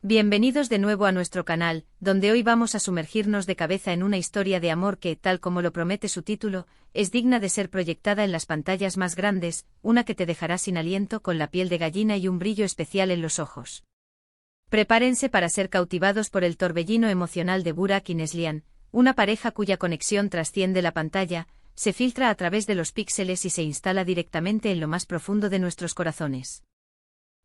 Bienvenidos de nuevo a nuestro canal, donde hoy vamos a sumergirnos de cabeza en una historia de amor que, tal como lo promete su título, es digna de ser proyectada en las pantallas más grandes, una que te dejará sin aliento con la piel de gallina y un brillo especial en los ojos. Prepárense para ser cautivados por el torbellino emocional de Burak y Neslihan, una pareja cuya conexión trasciende la pantalla, se filtra a través de los píxeles y se instala directamente en lo más profundo de nuestros corazones.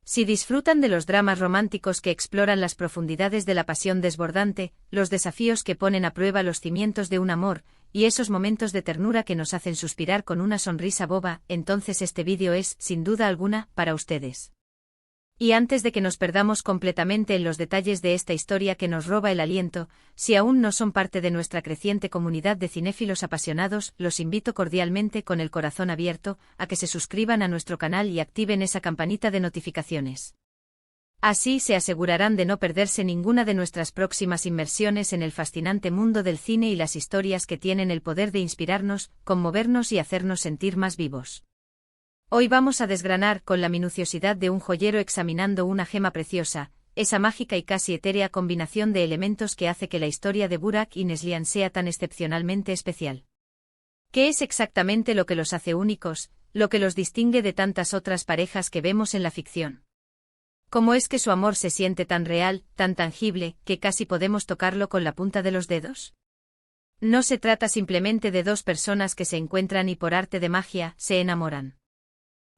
Si disfrutan de los dramas románticos que exploran las profundidades de la pasión desbordante, los desafíos que ponen a prueba los cimientos de un amor, y esos momentos de ternura que nos hacen suspirar con una sonrisa boba, entonces este vídeo es, sin duda alguna, para ustedes. Y antes de que nos perdamos completamente en los detalles de esta historia que nos roba el aliento, si aún no son parte de nuestra creciente comunidad de cinéfilos apasionados, los invito cordialmente con el corazón abierto a que se suscriban a nuestro canal y activen esa campanita de notificaciones. Así se asegurarán de no perderse ninguna de nuestras próximas inmersiones en el fascinante mundo del cine y las historias que tienen el poder de inspirarnos, conmovernos y hacernos sentir más vivos. Hoy vamos a desgranar con la minuciosidad de un joyero examinando una gema preciosa, esa mágica y casi etérea combinación de elementos que hace que la historia de Burak y Neslihan sea tan excepcionalmente especial. ¿Qué es exactamente lo que los hace únicos, lo que los distingue de tantas otras parejas que vemos en la ficción? ¿Cómo es que su amor se siente tan real, tan tangible, que casi podemos tocarlo con la punta de los dedos? No se trata simplemente de dos personas que se encuentran y por arte de magia se enamoran.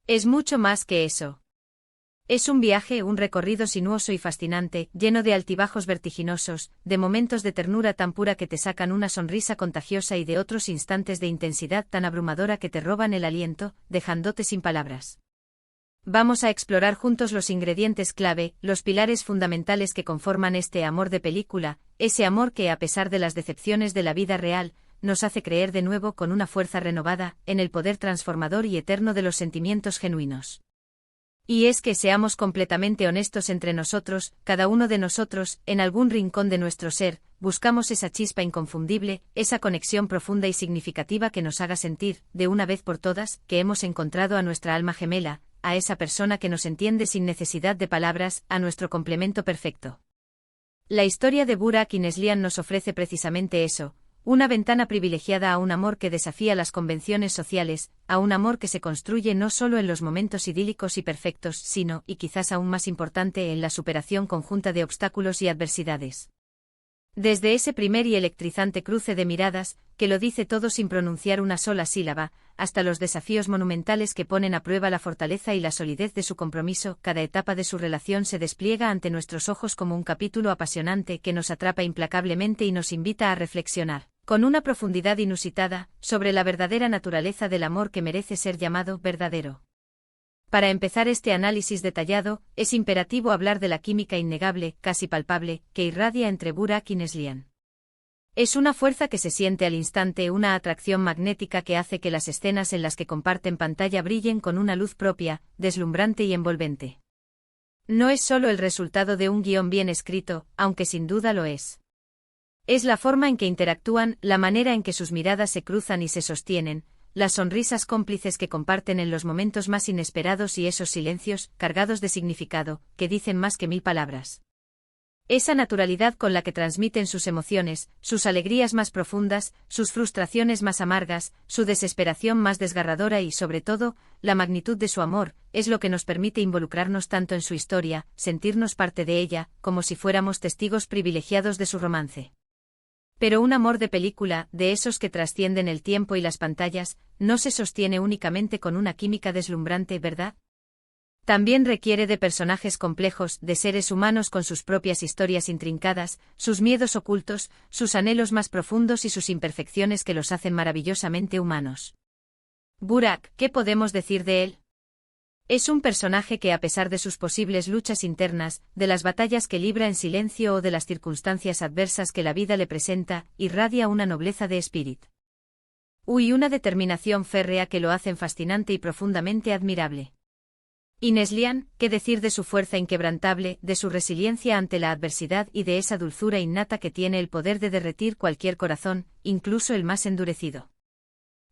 Es mucho más que eso. Es un viaje, un recorrido sinuoso y fascinante, lleno de altibajos vertiginosos, de momentos de ternura tan pura que te sacan una sonrisa contagiosa y de otros instantes de intensidad tan abrumadora que te roban el aliento, dejándote sin palabras. Vamos a explorar juntos los ingredientes clave, los pilares fundamentales que conforman este amor de película, ese amor que, a pesar de las decepciones de la vida real, nos hace creer de nuevo con una fuerza renovada en el poder transformador y eterno de los sentimientos genuinos. Y es que seamos completamente honestos entre nosotros, cada uno de nosotros, en algún rincón de nuestro ser, buscamos esa chispa inconfundible, esa conexión profunda y significativa que nos haga sentir, de una vez por todas, que hemos encontrado a nuestra alma gemela, a esa persona que nos entiende sin necesidad de palabras, a nuestro complemento perfecto. La historia de Burak y Neslihan nos ofrece precisamente eso. Una ventana privilegiada a un amor que desafía las convenciones sociales, a un amor que se construye no solo en los momentos idílicos y perfectos, sino, y quizás aún más importante, en la superación conjunta de obstáculos y adversidades. Desde ese primer y electrizante cruce de miradas, que lo dice todo sin pronunciar una sola sílaba, hasta los desafíos monumentales que ponen a prueba la fortaleza y la solidez de su compromiso, cada etapa de su relación se despliega ante nuestros ojos como un capítulo apasionante que nos atrapa implacablemente y nos invita a reflexionar, con una profundidad inusitada, sobre la verdadera naturaleza del amor que merece ser llamado verdadero. Para empezar este análisis detallado, es imperativo hablar de la química innegable, casi palpable, que irradia entre Burak y Neslihan. Es una fuerza que se siente al instante, una atracción magnética que hace que las escenas en las que comparten pantalla brillen con una luz propia, deslumbrante y envolvente. No es solo el resultado de un guión bien escrito, aunque sin duda lo es. Es la forma en que interactúan, la manera en que sus miradas se cruzan y se sostienen, las sonrisas cómplices que comparten en los momentos más inesperados y esos silencios, cargados de significado, que dicen más que 1000 palabras. Esa naturalidad con la que transmiten sus emociones, sus alegrías más profundas, sus frustraciones más amargas, su desesperación más desgarradora y, sobre todo, la magnitud de su amor, es lo que nos permite involucrarnos tanto en su historia, sentirnos parte de ella, como si fuéramos testigos privilegiados de su romance. Pero un amor de película, de esos que trascienden el tiempo y las pantallas, no se sostiene únicamente con una química deslumbrante, ¿verdad? También requiere de personajes complejos, de seres humanos con sus propias historias intrincadas, sus miedos ocultos, sus anhelos más profundos y sus imperfecciones que los hacen maravillosamente humanos. Burak, ¿qué podemos decir de él? Es un personaje que, a pesar de sus posibles luchas internas, de las batallas que libra en silencio o de las circunstancias adversas que la vida le presenta, irradia una nobleza de espíritu. Y una determinación férrea que lo hacen fascinante y profundamente admirable. Y Neslihan, ¿qué decir de su fuerza inquebrantable, de su resiliencia ante la adversidad y de esa dulzura innata que tiene el poder de derretir cualquier corazón, incluso el más endurecido?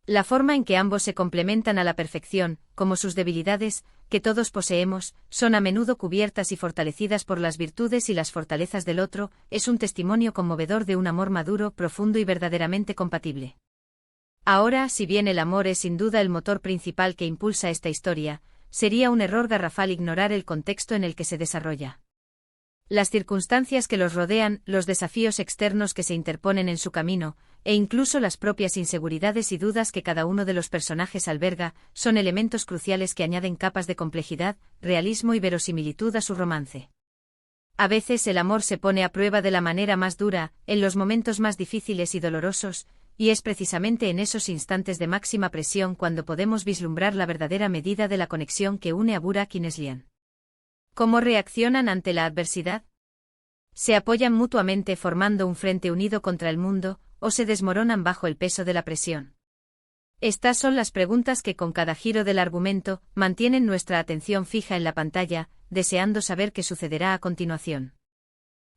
La forma en que ambos se complementan a la perfección, como sus debilidades, que todos poseemos, son a menudo cubiertas y fortalecidas por las virtudes y las fortalezas del otro, es un testimonio conmovedor de un amor maduro, profundo y verdaderamente compatible. Ahora, si bien el amor es sin duda el motor principal que impulsa esta historia, sería un error garrafal ignorar el contexto en el que se desarrolla. Las circunstancias que los rodean, los desafíos externos que se interponen en su camino, e incluso las propias inseguridades y dudas que cada uno de los personajes alberga, son elementos cruciales que añaden capas de complejidad, realismo y verosimilitud a su romance. A veces el amor se pone a prueba de la manera más dura, en los momentos más difíciles y dolorosos, y es precisamente en esos instantes de máxima presión cuando podemos vislumbrar la verdadera medida de la conexión que une a Burak y Neslihan. ¿Cómo reaccionan ante la adversidad? ¿Se apoyan mutuamente formando un frente unido contra el mundo, o se desmoronan bajo el peso de la presión? Estas son las preguntas que con cada giro del argumento mantienen nuestra atención fija en la pantalla, deseando saber qué sucederá a continuación.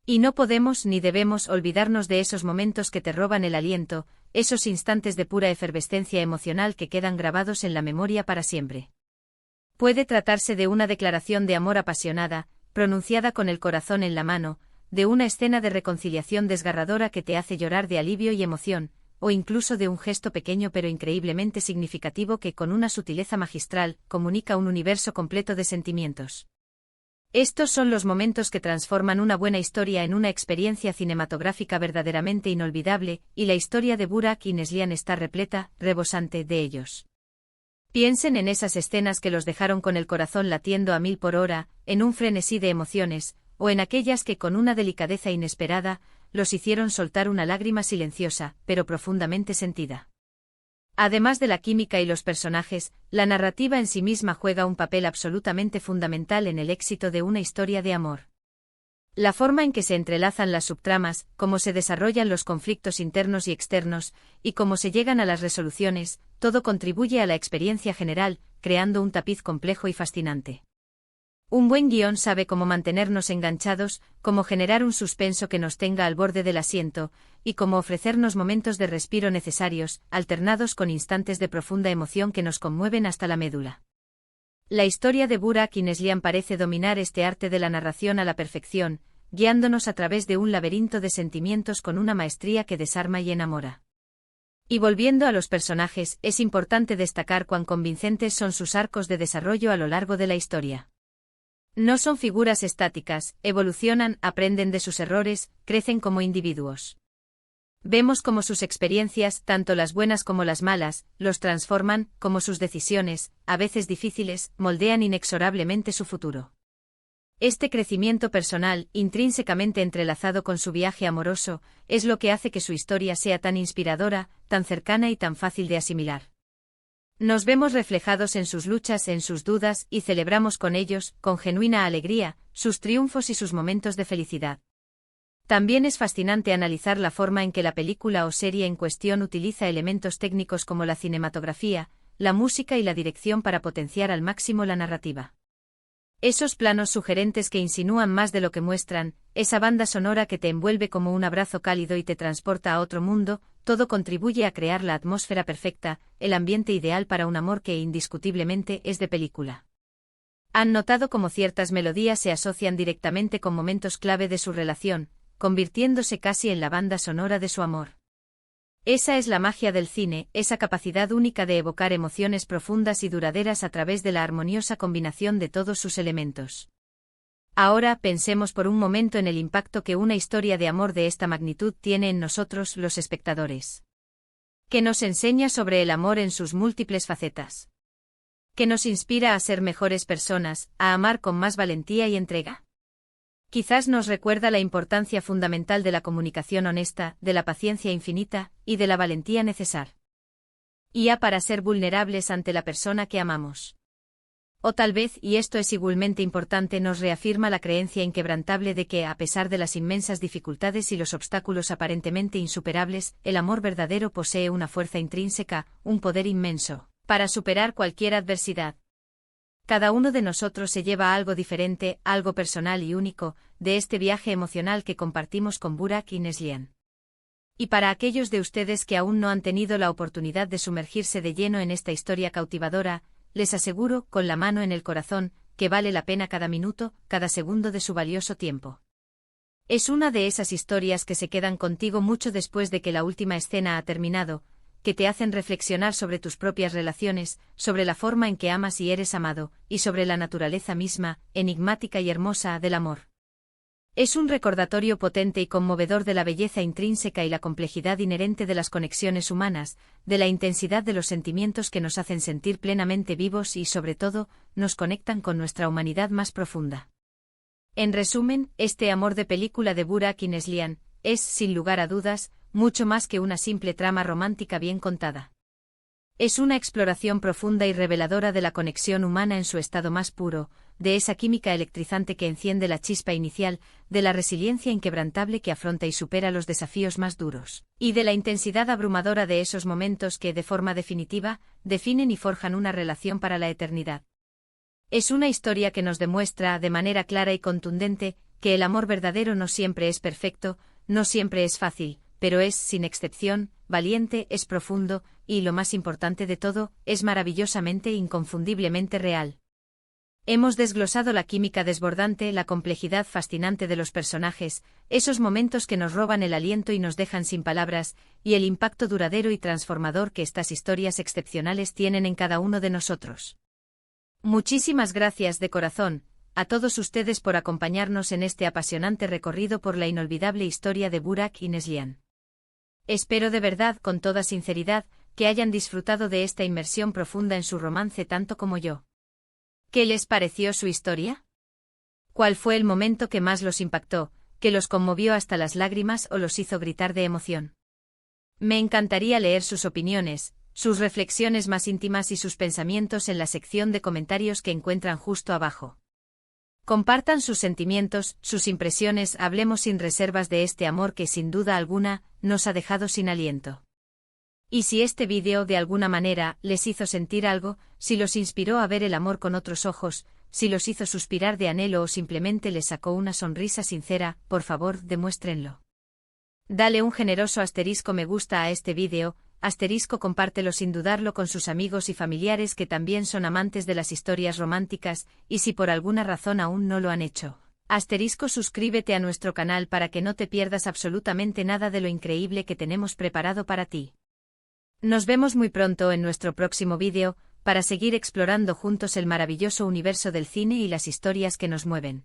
Y no podemos ni debemos olvidarnos de esos momentos que te roban el aliento, esos instantes de pura efervescencia emocional que quedan grabados en la memoria para siempre. Puede tratarse de una declaración de amor apasionada, pronunciada con el corazón en la mano, de una escena de reconciliación desgarradora que te hace llorar de alivio y emoción, o incluso de un gesto pequeño pero increíblemente significativo que con una sutileza magistral comunica un universo completo de sentimientos. Estos son los momentos que transforman una buena historia en una experiencia cinematográfica verdaderamente inolvidable, y la historia de Burak y Neslihan está repleta, rebosante de ellos. Piensen en esas escenas que los dejaron con el corazón latiendo a 1000 por hora, en un frenesí de emociones, o en aquellas que con una delicadeza inesperada, los hicieron soltar una lágrima silenciosa, pero profundamente sentida. Además de la química y los personajes, la narrativa en sí misma juega un papel absolutamente fundamental en el éxito de una historia de amor. La forma en que se entrelazan las subtramas, cómo se desarrollan los conflictos internos y externos, y cómo se llegan a las resoluciones, todo contribuye a la experiencia general, creando un tapiz complejo y fascinante. Un buen guión sabe cómo mantenernos enganchados, cómo generar un suspenso que nos tenga al borde del asiento, y cómo ofrecernos momentos de respiro necesarios, alternados con instantes de profunda emoción que nos conmueven hasta la médula. La historia de Burak y Neslihan parece dominar este arte de la narración a la perfección, guiándonos a través de un laberinto de sentimientos con una maestría que desarma y enamora. Y volviendo a los personajes, es importante destacar cuán convincentes son sus arcos de desarrollo a lo largo de la historia. No son figuras estáticas, evolucionan, aprenden de sus errores, crecen como individuos. Vemos cómo sus experiencias, tanto las buenas como las malas, los transforman, como sus decisiones, a veces difíciles, moldean inexorablemente su futuro. Este crecimiento personal, intrínsecamente entrelazado con su viaje amoroso, es lo que hace que su historia sea tan inspiradora, tan cercana y tan fácil de asimilar. Nos vemos reflejados en sus luchas, en sus dudas, y celebramos con ellos, con genuina alegría, sus triunfos y sus momentos de felicidad. También es fascinante analizar la forma en que la película o serie en cuestión utiliza elementos técnicos como la cinematografía, la música y la dirección para potenciar al máximo la narrativa. Esos planos sugerentes que insinúan más de lo que muestran, esa banda sonora que te envuelve como un abrazo cálido y te transporta a otro mundo, todo contribuye a crear la atmósfera perfecta, el ambiente ideal para un amor que indiscutiblemente es de película. ¿Han notado cómo ciertas melodías se asocian directamente con momentos clave de su relación, convirtiéndose casi en la banda sonora de su amor? Esa es la magia del cine, esa capacidad única de evocar emociones profundas y duraderas a través de la armoniosa combinación de todos sus elementos. Ahora pensemos por un momento en el impacto que una historia de amor de esta magnitud tiene en nosotros, los espectadores. ¿Qué nos enseña sobre el amor en sus múltiples facetas? ¿Qué nos inspira a ser mejores personas, a amar con más valentía y entrega? Quizás nos recuerda la importancia fundamental de la comunicación honesta, de la paciencia infinita, y de la valentía necesaria para ser vulnerables ante la persona que amamos. O tal vez, y esto es igualmente importante, nos reafirma la creencia inquebrantable de que, a pesar de las inmensas dificultades y los obstáculos aparentemente insuperables, el amor verdadero posee una fuerza intrínseca, un poder inmenso, para superar cualquier adversidad. Cada uno de nosotros se lleva algo diferente, algo personal y único, de este viaje emocional que compartimos con Burak y Neslihan. Y para aquellos de ustedes que aún no han tenido la oportunidad de sumergirse de lleno en esta historia cautivadora, les aseguro, con la mano en el corazón, que vale la pena cada minuto, cada segundo de su valioso tiempo. Es una de esas historias que se quedan contigo mucho después de que la última escena ha terminado, que te hacen reflexionar sobre tus propias relaciones, sobre la forma en que amas y eres amado, y sobre la naturaleza misma, enigmática y hermosa, del amor. Es un recordatorio potente y conmovedor de la belleza intrínseca y la complejidad inherente de las conexiones humanas, de la intensidad de los sentimientos que nos hacen sentir plenamente vivos y, sobre todo, nos conectan con nuestra humanidad más profunda. En resumen, este amor de película de Burak Yılmaz es, sin lugar a dudas, mucho más que una simple trama romántica bien contada. Es una exploración profunda y reveladora de la conexión humana en su estado más puro, de esa química electrizante que enciende la chispa inicial, de la resiliencia inquebrantable que afronta y supera los desafíos más duros, y de la intensidad abrumadora de esos momentos que, de forma definitiva, definen y forjan una relación para la eternidad. Es una historia que nos demuestra, de manera clara y contundente, que el amor verdadero no siempre es perfecto, no siempre es fácil, pero es, sin excepción, valiente, es profundo, y, lo más importante de todo, es maravillosamente e inconfundiblemente real. Hemos desglosado la química desbordante, la complejidad fascinante de los personajes, esos momentos que nos roban el aliento y nos dejan sin palabras, y el impacto duradero y transformador que estas historias excepcionales tienen en cada uno de nosotros. Muchísimas gracias de corazón a todos ustedes por acompañarnos en este apasionante recorrido por la inolvidable historia de Burak Yılmaz. Espero de verdad, con toda sinceridad, que hayan disfrutado de esta inmersión profunda en su romance tanto como yo. ¿Qué les pareció su historia? ¿Cuál fue el momento que más los impactó, que los conmovió hasta las lágrimas o los hizo gritar de emoción? Me encantaría leer sus opiniones, sus reflexiones más íntimas y sus pensamientos en la sección de comentarios que encuentran justo abajo. Compartan sus sentimientos, sus impresiones, hablemos sin reservas de este amor que sin duda alguna nos ha dejado sin aliento. Y si este vídeo de alguna manera les hizo sentir algo, si los inspiró a ver el amor con otros ojos, si los hizo suspirar de anhelo o simplemente les sacó una sonrisa sincera, por favor demuéstrenlo. Dale un generoso asterisco me gusta a este vídeo, asterisco compártelo sin dudarlo con sus amigos y familiares que también son amantes de las historias románticas, y si por alguna razón aún no lo han hecho, asterisco suscríbete a nuestro canal para que no te pierdas absolutamente nada de lo increíble que tenemos preparado para ti. Nos vemos muy pronto en nuestro próximo vídeo, para seguir explorando juntos el maravilloso universo del cine y las historias que nos mueven.